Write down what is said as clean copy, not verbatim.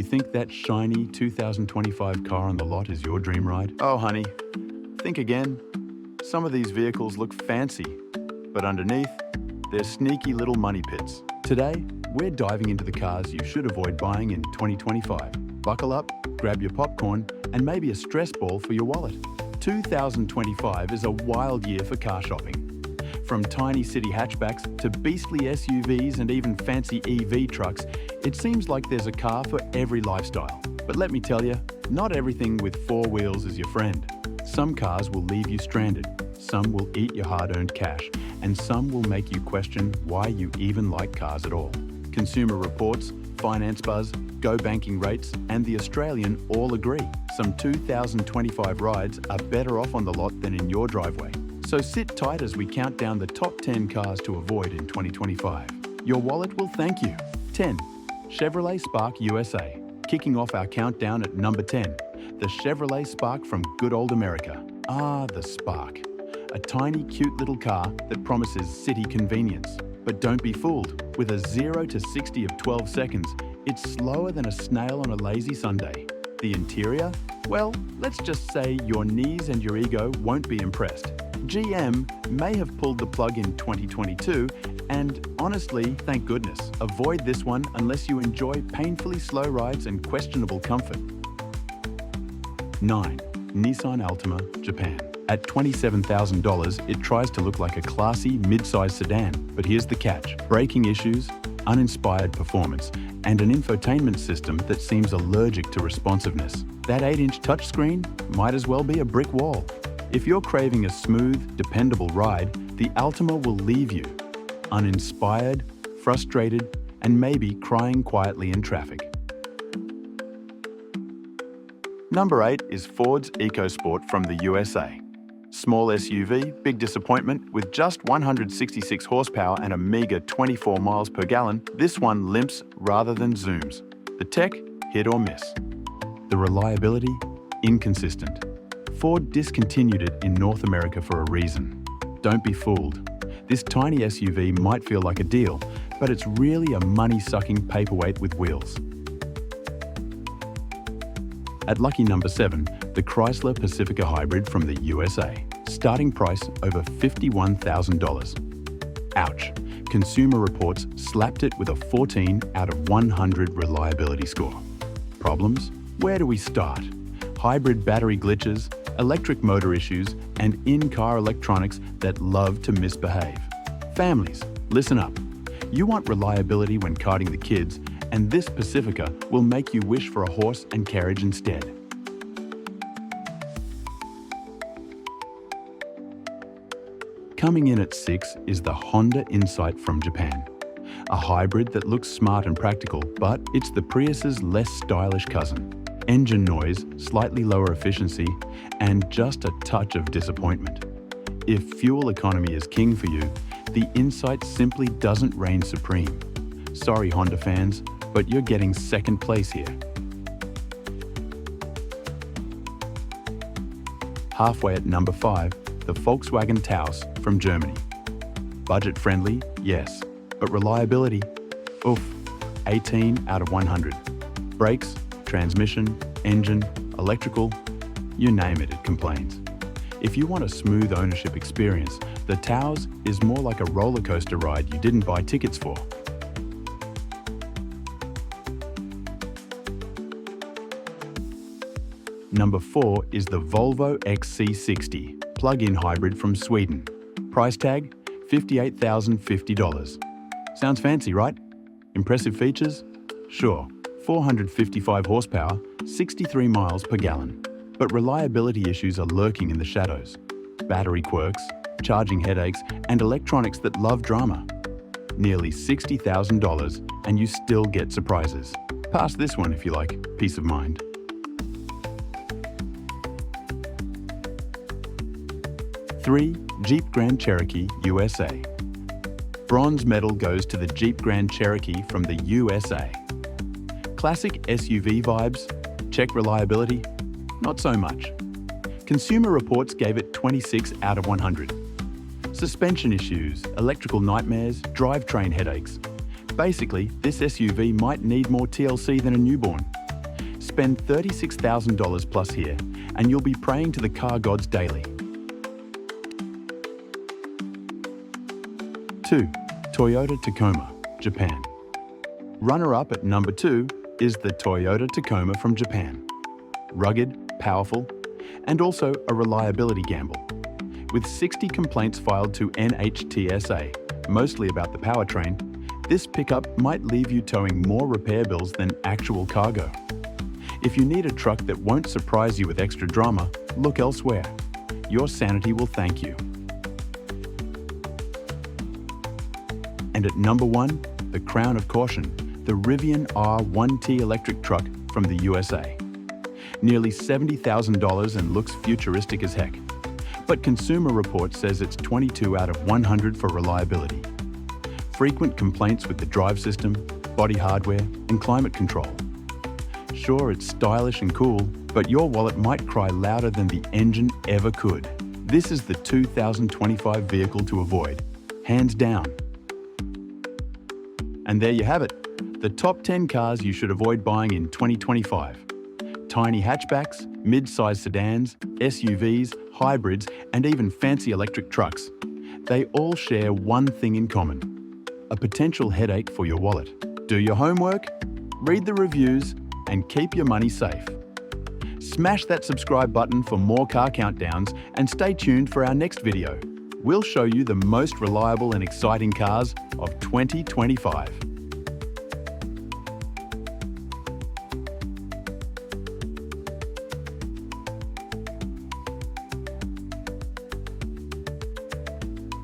You think that shiny 2025 car on the lot is your dream ride? Oh, honey, think again. Some of these vehicles look fancy, but underneath, they're sneaky little money pits. Today, we're diving into the cars you should avoid buying in 2025. Buckle up, grab your popcorn, and maybe a stress ball for your wallet. 2025 is a wild year for car shopping. From tiny city hatchbacks to beastly SUVs and even fancy EV trucks, it seems like there's a car for every lifestyle. But let me tell you, not everything with four wheels is your friend. Some cars will leave you stranded, some will eat your hard-earned cash, and some will make you question why you even like cars at all. Consumer Reports, Finance Buzz, Go Banking Rates, and The Australian all agree. Some 2025 rides are better off on the lot than in your driveway. So sit tight as we count down the top 10 cars to avoid in 2025. Your wallet will thank you. 10. Chevrolet Spark USA. Kicking off our countdown at number 10, the Chevrolet Spark from good old America. Ah, the Spark. A tiny, cute little car that promises city convenience. But don't be fooled. With a 0 to 60 of 12 seconds, it's slower than a snail on a lazy Sunday. The interior? Well, let's just say your knees and your ego won't be impressed. GM may have pulled the plug in 2022, and honestly, thank goodness, avoid this one unless you enjoy painfully slow rides and questionable comfort. 9. Nissan Altima, Japan. At $27,000, it tries to look like a classy mid-size sedan, but here's the catch: braking issues, uninspired performance, and an infotainment system that seems allergic to responsiveness. That 8-inch touchscreen might as well be a brick wall. If you're craving a smooth, dependable ride, the Altima will leave you uninspired, frustrated, and maybe crying quietly in traffic. Number 8 is Ford's EcoSport from the USA. Small SUV, big disappointment. With just 166 horsepower and a meager 24 miles per gallon, this one limps rather than zooms. The tech, hit or miss. The reliability, inconsistent. Ford discontinued it in North America for a reason. Don't be fooled. This tiny SUV might feel like a deal, but it's really a money-sucking paperweight with wheels. At lucky number 7, the Chrysler Pacifica Hybrid from the USA. Starting price over $51,000. Ouch. Consumer Reports slapped it with a 14 out of 100 reliability score. Problems? Where do we start? Hybrid battery glitches, electric motor issues, and in-car electronics that love to misbehave. Families, listen up. You want reliability when carting the kids, and this Pacifica will make you wish for a horse and carriage instead. Coming in at 6 is the Honda Insight from Japan. A hybrid that looks smart and practical, but it's the Prius's less stylish cousin. Engine noise, slightly lower efficiency, and just a touch of disappointment. If fuel economy is king for you, the Insight simply doesn't reign supreme. Sorry, Honda fans, but you're getting second place here. Halfway at number 5, the Volkswagen Taos from Germany. Budget-friendly, yes, but reliability? Oof, 18 out of 100. Brakes, transmission, engine, electrical, you name it, it complains. If you want a smooth ownership experience, the Taos is more like a roller coaster ride you didn't buy tickets for. Number 4 is the Volvo XC60, plug-in hybrid from Sweden. Price tag, $58,050. Sounds fancy, right? Impressive features? Sure. 455 horsepower, 63 miles per gallon. But reliability issues are lurking in the shadows. Battery quirks, charging headaches, and electronics that love drama. Nearly $60,000, and you still get surprises. Pass this one if you like peace of mind. Three, Jeep Grand Cherokee, USA. Bronze medal goes to the Jeep Grand Cherokee from the USA. Classic SUV vibes, check reliability, not so much. Consumer Reports gave it 26 out of 100. Suspension issues, electrical nightmares, drivetrain headaches. Basically, this SUV might need more TLC than a newborn. spend $36,000 plus here, and you'll be praying to the car gods daily. 2. Toyota Tacoma, Japan. Runner-up at number 2 is the Toyota Tacoma from Japan. Rugged, powerful, and also a reliability gamble. With 60 complaints filed to NHTSA, mostly about the powertrain, this pickup might leave you towing more repair bills than actual cargo. If you need a truck that won't surprise you with extra drama, look elsewhere. Your sanity will thank you. And at number 1, the crown of caution, the Rivian R1T electric truck from the USA. Nearly $70,000 and looks futuristic as heck. But Consumer Reports says it's 22 out of 100 for reliability. Frequent complaints with the drive system, body hardware, and climate control. Sure, it's stylish and cool, but your wallet might cry louder than the engine ever could. This is the 2025 vehicle to avoid, hands down. And there you have it, the top 10 cars you should avoid buying in 2025. Tiny hatchbacks, mid-size sedans, SUVs, hybrids, and even fancy electric trucks. They all share one thing in common: a potential headache for your wallet. Do your homework, read the reviews, and keep your money safe. Smash that subscribe button for more car countdowns and stay tuned for our next video. We'll show you the most reliable and exciting cars of 2025.